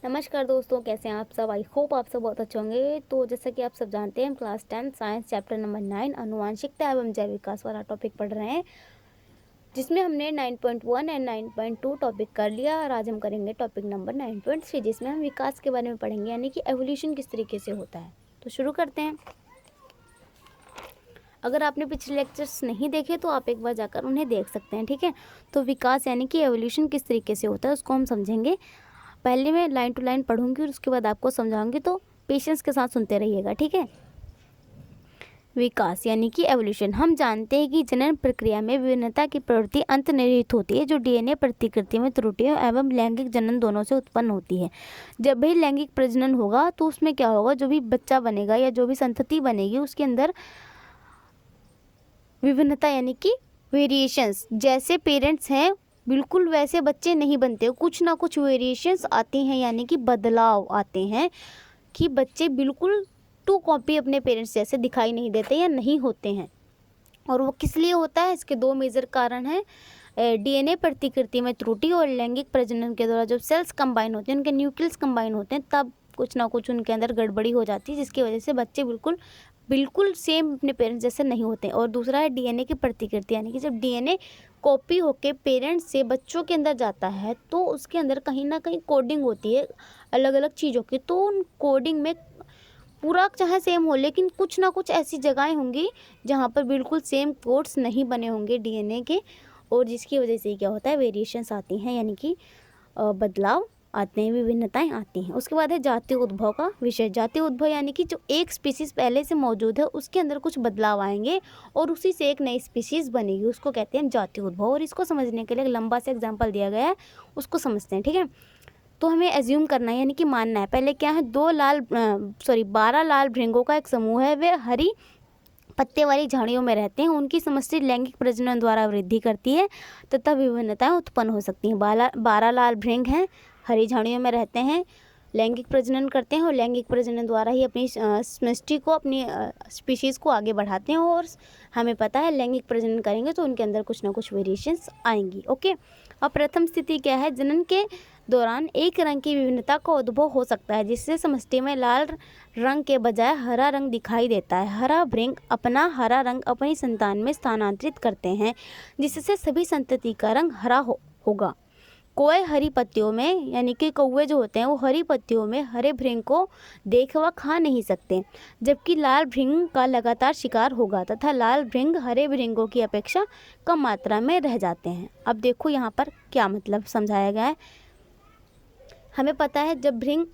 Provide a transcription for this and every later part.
नमस्कार दोस्तों, कैसे हैं आप सब। आई होप आप सब बहुत अच्छे होंगे। तो जैसा कि आप सब जानते हैं, हम क्लास 10 साइंस चैप्टर नंबर 9 आनुवांशिकता एवं जैव विकास वाला टॉपिक पढ़ रहे हैं, जिसमें हमने 9.1 एंड 9.2 टॉपिक कर लिया। और आज हम करेंगे टॉपिक नंबर 9.3, जिसमें हम विकास के बारे में पढ़ेंगे, यानी कि एवोल्यूशन किस तरीके से होता है। तो शुरू करते हैं। अगर आपने पिछले लेक्चर्स नहीं देखे तो आप एक बार जाकर उन्हें देख सकते हैं, ठीक है। तो विकास यानी कि एवोल्यूशन किस तरीके से होता है उसको हम समझेंगे। पहले मैं लाइन टू लाइन पढ़ूंगी और उसके बाद आपको समझाऊंगी, तो पेशेंस के साथ सुनते रहिएगा, ठीक है। विकास यानी कि एवोल्यूशन। हम जानते हैं कि जनन प्रक्रिया में विभिन्नता की प्रवृत्ति अंतर्निहित होती है, जो डीएनए प्रतिकृति में त्रुटियों एवं लैंगिक जनन दोनों से उत्पन्न होती है। जब भी लैंगिक प्रजनन होगा तो उसमें क्या होगा, जो भी बच्चा बनेगा या जो भी संतति बनेगी उसके अंदर विभिन्नता यानी कि वेरिएशंस, जैसे पेरेंट्स हैं बिल्कुल वैसे बच्चे नहीं बनते, कुछ ना कुछ वेरिएशंस आते हैं, यानी कि बदलाव आते हैं कि बच्चे बिल्कुल टू कॉपी अपने पेरेंट्स जैसे दिखाई नहीं देते या नहीं होते हैं। और वो किस लिए होता है, इसके दो मेजर कारण हैं। डीएनए प्रतिकृति में त्रुटि और लैंगिक प्रजनन के द्वारा जब सेल्स कंबाइन होते हैं, उनके न्यूक्लियस कंबाइन होते हैं, तब कुछ ना कुछ उनके अंदर गड़बड़ी हो जाती है, जिसकी वजह से बच्चे बिल्कुल सेम अपने पेरेंट्स जैसे नहीं होते। और दूसरा है डीएनए की प्रतिकृति, यानी कि जब डीएनए कॉपी होके पेरेंट्स से बच्चों के अंदर जाता है तो उसके अंदर कहीं ना कहीं कोडिंग होती है अलग अलग चीज़ों की। तो उन कोडिंग में पूरा चाहे सेम हो, लेकिन कुछ ना कुछ ऐसी जगहें होंगी जहाँ पर बिल्कुल सेम कोड्स नहीं बने होंगे डीएनए के, और जिसकी वजह से क्या होता है, वेरिएशंस आती हैं, यानी कि बदलाव आते हैं, विभिन्नताएं आती हैं। उसके बाद है जातीय उद्भव का विषय। जातीय उद्भव यानी कि जो एक स्पीसीज पहले से मौजूद है उसके अंदर कुछ बदलाव आएंगे और उसी से एक नई स्पीसीज बनेगी, उसको कहते हैं जातीय उद्भव। और इसको समझने के लिए एक लंबा सा एग्जाम्पल दिया गया है, उसको समझते हैं, ठीक है। तो हमें एज्यूम करना है, यानी कि मानना है। पहले क्या है, 12 लाल भृंगों का एक समूह है, वे हरी पत्ते वाली झाड़ियों में रहते हैं। उनकी समष्टि लैंगिक प्रजनन द्वारा वृद्धि करती है तथा विभिन्नताएं उत्पन्न हो सकती हैं। 12 लाल भृंग हैं, हरी झाड़ियों में रहते हैं, लैंगिक प्रजनन करते हैं और लैंगिक प्रजनन द्वारा ही अपनी समष्टि को, अपनी स्पीशीज़ को आगे बढ़ाते हैं। और हमें पता है लैंगिक प्रजनन करेंगे तो उनके अंदर कुछ ना कुछ वेरिएशंस आएंगी, ओके। अब प्रथम स्थिति क्या है, जनन के दौरान एक रंग की विभिन्नता का उद्भव हो सकता है, जिससे समष्टि में लाल रंग के बजाय हरा रंग दिखाई देता है। हरा भृंग अपना हरा रंग अपनी संतान में स्थानांतरित करते हैं, जिससे सभी संतति का रंग हरा होगा। कोए हरी पत्तियों में, यानी कि कौवे जो होते हैं वो हरी पत्तियों में हरे भृंग को देख व खा नहीं सकते, जबकि लाल भृंग का लगातार शिकार होगा तथा लाल भृंग हरे भृंगों की अपेक्षा कम मात्रा में रह जाते हैं। अब देखो यहाँ पर क्या मतलब समझाया गया है। हमें पता है जब भृंग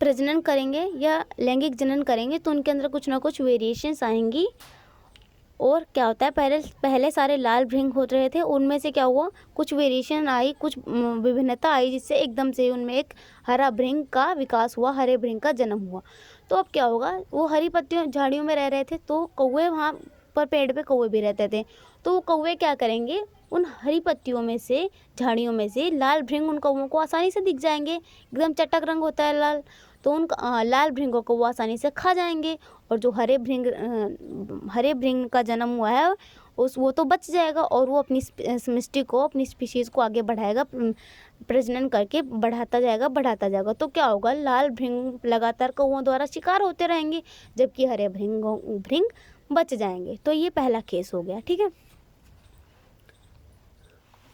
प्रजनन करेंगे या लैंगिक जनन करेंगे तो उनके अंदर कुछ ना कुछ वेरिएशंस आएंगी। और क्या होता है, पहले सारे लाल भृंग हो रहे थे, उनमें से क्या हुआ, कुछ वेरिएशन आई, कुछ विभिन्नता आई, जिससे एकदम से उनमें एक हरा भृंग का विकास हुआ, हरे भृंग का जन्म हुआ। तो अब क्या होगा, वो हरी पत्तियों झाड़ियों में रह रहे थे तो कौवे, वहाँ पर पेड़ पे कौवे भी रहते थे, तो वो कौवे क्या करेंगे, उन हरी पत्तियों में से, झाड़ियों में से लाल भृंग उन कौवों को आसानी से दिख जाएंगे, एकदम चटक रंग होता है लाल, तो उन लाल भृंगों को वो आसानी से खा जाएंगे। और जो हरे भृंग का जन्म हुआ है वो तो बच जाएगा और वो अपनी समष्टि को, अपनी स्पीशीज़ को आगे बढ़ाएगा, प्रजनन करके बढ़ाता जाएगा। तो क्या होगा, लाल भृंग लगातार कौवों द्वारा शिकार होते रहेंगे, जबकि हरे भृंग बच जाएंगे। तो ये पहला केस हो गया, ठीक है।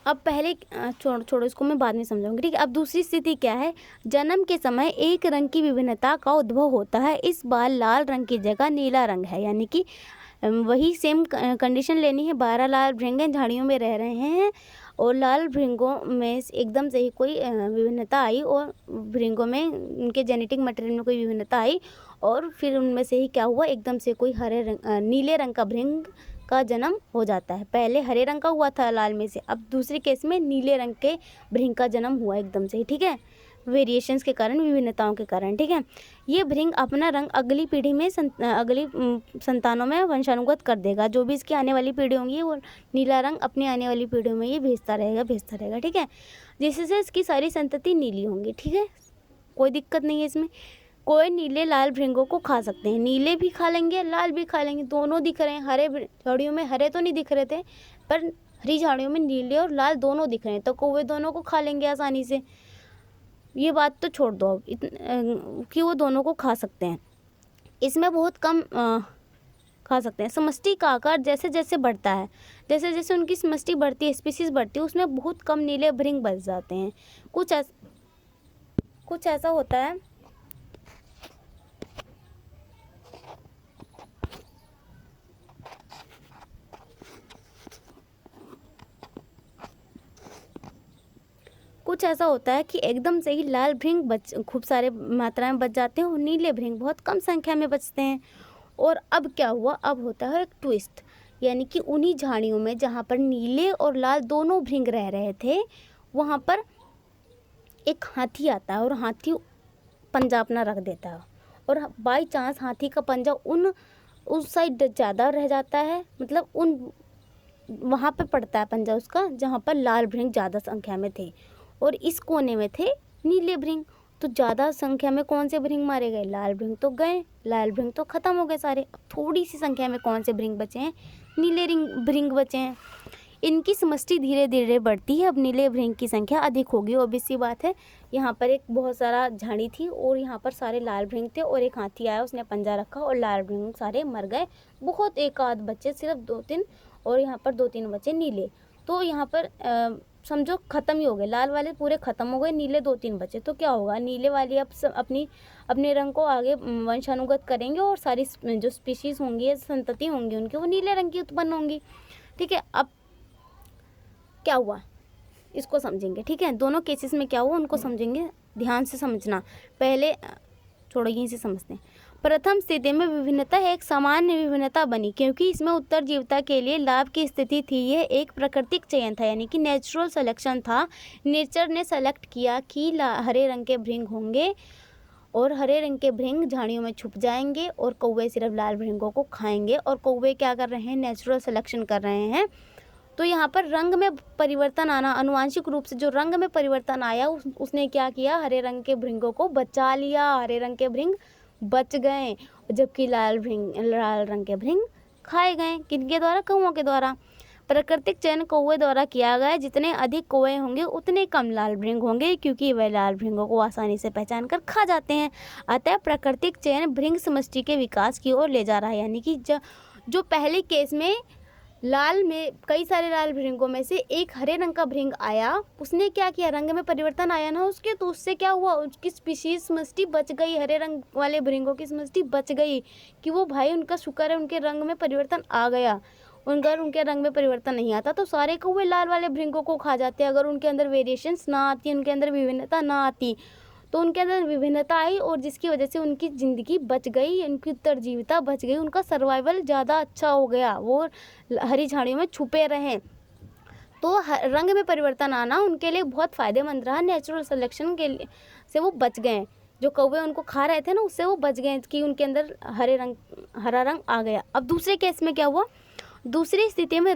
अब पहले छोड़ो इसको, मैं बाद में समझाऊंगी, ठीक है। अब दूसरी स्थिति क्या है, जन्म के समय एक रंग की विभिन्नता का उद्भव होता है। इस बार लाल रंग की जगह नीला रंग है, यानी कि वही सेम कंडीशन लेनी है। 12 लाल भृंग झाड़ियों में रह रहे हैं और लाल भृंगों में एकदम से ही कोई विभिन्नता आई और भृंगों में उनके जेनेटिक मटेरियल में कोई विभिन्नता आई और फिर उनमें से ही क्या हुआ, एकदम से कोई नीले रंग का भृंग का जन्म हो जाता है। पहले हरे रंग का हुआ था लाल में से, अब दूसरे केस में नीले रंग के भृंग का जन्म हुआ एकदम से ही, ठीक है, वेरिएशंस के कारण, विभिन्नताओं के कारण, ठीक है। ये भृंग अपना रंग अगली पीढ़ी में अगली संतानों में वंशानुगत कर देगा। जो भी इसकी आने वाली पीढ़ी होंगी वो नीला रंग अपनी आने वाली पीढ़ियों में ये भेजता रहेगा, ठीक है, जिससे इसकी सारी संतति नीली होंगी, ठीक है, कोई दिक्कत नहीं है इसमें। कोई नीले लाल भृंगों को खा सकते हैं, नीले भी खा लेंगे लाल भी खा लेंगे, दोनों दिख रहे हैं। हरे झाड़ियों में हरे तो नहीं दिख रहे थे, पर हरी झाड़ियों में नीले और लाल दोनों दिख रहे हैं, तो कौवे दोनों को खा लेंगे आसानी से। ये बात तो छोड़ दो अब कि वो दोनों को खा सकते हैं, इसमें बहुत कम खा सकते हैं। समष्टि का आकार जैसे जैसे बढ़ता है, जैसे जैसे उनकी समष्टि बढ़ती है, स्पीसीज बढ़ती है, उसमें बहुत कम नीले भृंग बच जाते हैं। कुछ ऐसा होता है कि एकदम से ही लाल भृंग खूब सारे मात्रा में बच जाते हैं और नीले भृंग बहुत कम संख्या में बचते हैं। और अब क्या हुआ, अब होता है एक ट्विस्ट, यानी कि उन्हीं झाड़ियों में जहाँ पर नीले और लाल दोनों भृंग रह रहे थे, वहाँ पर एक हाथी आता है और हाथी पंजा अपना रख देता है, और बाई चांस हाथी का पंजा उस साइड ज़्यादा रह जाता है, मतलब वहाँ पे पड़ता है पंजा उसका जहाँ पर लाल भृंग ज़्यादा संख्या में थे, और इस कोने में थे नीले भृंग। तो ज़्यादा संख्या में कौन से भृंग मारे गए, लाल भृंग तो गए, लाल भृंग तो ख़त्म हो गए सारे। अब थोड़ी सी संख्या में कौन से भृंग बचे हैं, नीले भृंग बचे हैं। इनकी समष्टि धीरे धीरे बढ़ती है, अब नीले भृंग की संख्या अधिक होगी, ऑब्वियस सी बात है। यहाँ पर एक बहुत सारा झाड़ी थी और यहाँ पर सारे लाल भृंग थे, और एक हाथी आया, उसने पंजा रखा और लाल भृंग सारे मर गए। बहुत एक आध बच्चे, सिर्फ 2-3, और यहाँ पर 2-3 बचे नीले। तो यहाँ पर समझो ख़त्म ही हो गए, लाल वाले पूरे ख़त्म हो गए, नीले 2-3 बचे। तो क्या होगा, नीले वाले अब अपने रंग को आगे वंशानुगत करेंगे, और सारी जो स्पीशीज़ होंगी, संतति होंगी उनकी, वो नीले रंग की उत्पन्न होंगी। ठीक है, अब क्या हुआ इसको समझेंगे। ठीक है, दोनों केसेस में क्या हुआ उनको समझेंगे, ध्यान से समझना। पहले छोड़ो, यहीं से समझते हैं। प्रथम स्थिति में विभिन्नता एक सामान्य विभिन्नता बनी, क्योंकि इसमें उत्तरजीविता के लिए लाभ की स्थिति थी। यह एक प्राकृतिक चयन था, यानी कि नेचुरल सिलेक्शन था। नेचर ने सेलेक्ट किया कि हरे रंग के भृंग होंगे, और हरे रंग के भृंग झाड़ियों में छुप जाएंगे, और कौवे सिर्फ लाल भृंगों को खाएंगे। और कौवे क्या कर रहे हैं, नेचुरल सिलेक्शन कर रहे हैं। तो यहाँ पर रंग में परिवर्तन आना, आनुवांशिक रूप से जो रंग में परिवर्तन आया, उसने क्या किया, हरे रंग के भृंगों को बचा लिया, हरे रंग के भृंग बच गए, जबकि लाल रंग के भृंग खाए गए। किनके द्वारा, कौवों के द्वारा। प्राकृतिक चयन कौवे द्वारा किया गया, जितने अधिक कौवे होंगे उतने कम लाल भृंग होंगे, क्योंकि वे लाल भृंगों को आसानी से पहचान कर खा जाते हैं। अतः प्राकृतिक चयन भृंग समष्टि के विकास की ओर ले जा रहा है, यानी कि जो पहले केस में लाल में कई सारे लाल भृंगों में से एक हरे रंग का भृंग आया, उसने क्या किया, रंग में परिवर्तन आया ना उसके, तो उससे क्या हुआ, उसकी स्पीशीज समष्टि बच गई, हरे रंग वाले भृंगों की समष्टि बच गई, कि वो भाई उनका शुक्र है उनके रंग में परिवर्तन आ गया। अगर उनके रंग में परिवर्तन नहीं आता तो सारे कौवे लाल वाले भृंगों को खा जाते। अगर उनके अंदर वेरिएशंस ना आती, उनके अंदर विभिन्नता ना आती, तो उनके अंदर विभिन्नता आई, और जिसकी वजह से उनकी ज़िंदगी बच गई, उनकी उत्तरजीविता बच गई, उनका सर्वाइवल ज़्यादा अच्छा हो गया, वो हरी झाड़ियों में छुपे रहें। तो रंग में परिवर्तन आना उनके लिए बहुत फ़ायदेमंद रहा, नेचुरल सिलेक्शन के लिए से वो बच गए। जो कौवे उनको खा रहे थे ना, उससे वो बच गए कि उनके अंदर हरा रंग आ गया। अब दूसरे केस में क्या हुआ, दूसरी स्थिति में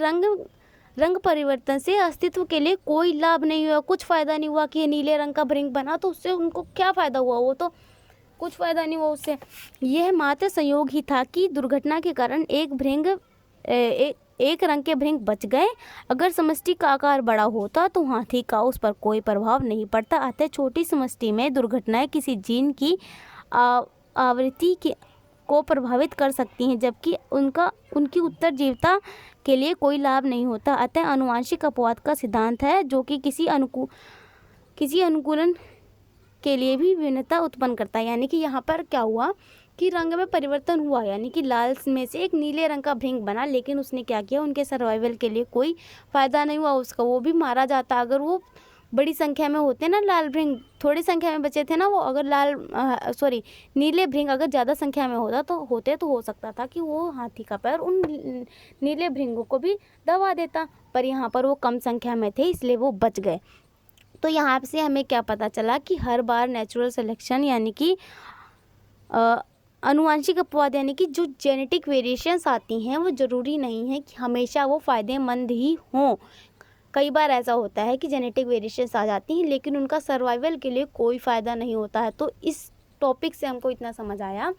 रंग परिवर्तन से अस्तित्व के लिए कोई लाभ नहीं हुआ, कुछ फ़ायदा नहीं हुआ कि ये नीले रंग का भृंग बना, तो उससे उनको क्या फ़ायदा हुआ, वो तो कुछ फ़ायदा नहीं हुआ उससे। यह मात्र संयोग ही था कि दुर्घटना के कारण एक रंग के भृंग बच गए। अगर समष्टि का आकार बड़ा होता तो हाथी का उस पर कोई प्रभाव नहीं पड़ता। अतः छोटी समष्टि में दुर्घटनाएं किसी जीन की आवृत्ति को प्रभावित कर सकती हैं, जबकि उनकी उत्तरजीविता के लिए कोई लाभ नहीं होता। अतः आनुवंशिक अपवाद का सिद्धांत है, जो कि किसी अनुकूलन के लिए भी विभिन्नता उत्पन्न करता है। यानी कि यहाँ पर क्या हुआ कि रंग में परिवर्तन हुआ, यानी कि लाल में से एक नीले रंग का भृंग बना, लेकिन उसने क्या किया, उनके सर्वाइवल के लिए कोई फ़ायदा नहीं हुआ उसका, वो भी मारा जाता। अगर वो बड़ी संख्या में होते ना लाल भृंग, थोड़ी संख्या में बचे थे ना वो, अगर नीले भृंग अगर ज़्यादा संख्या में तो हो सकता था कि वो हाथी का पैर उन नीले भृंगों को भी दबा देता, पर यहाँ पर वो कम संख्या में थे, इसलिए वो बच गए। तो यहाँ से हमें क्या पता चला कि हर बार नेचुरल सिलेक्शन, यानी कि आनुवंशिक अपवाद, यानी कि जो जेनेटिक वेरिएशंस आती हैं, वो ज़रूरी नहीं है कि हमेशा वो फ़ायदेमंद ही हों। कई बार ऐसा होता है कि जेनेटिक वेरिएशंस आ जाती हैं, लेकिन उनका सर्वाइवल के लिए कोई फ़ायदा नहीं होता है। तो इस टॉपिक से हमको इतना समझ आया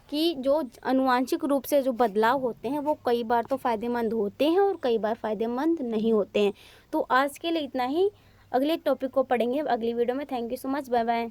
कि जो आनुवंशिक रूप से जो बदलाव होते हैं, वो कई बार तो फ़ायदेमंद होते हैं और कई बार फ़ायदेमंद नहीं होते हैं। तो आज के लिए इतना ही। अगले टॉपिक को पढ़ेंगे अगली वीडियो में। Thank you so much, bye bye.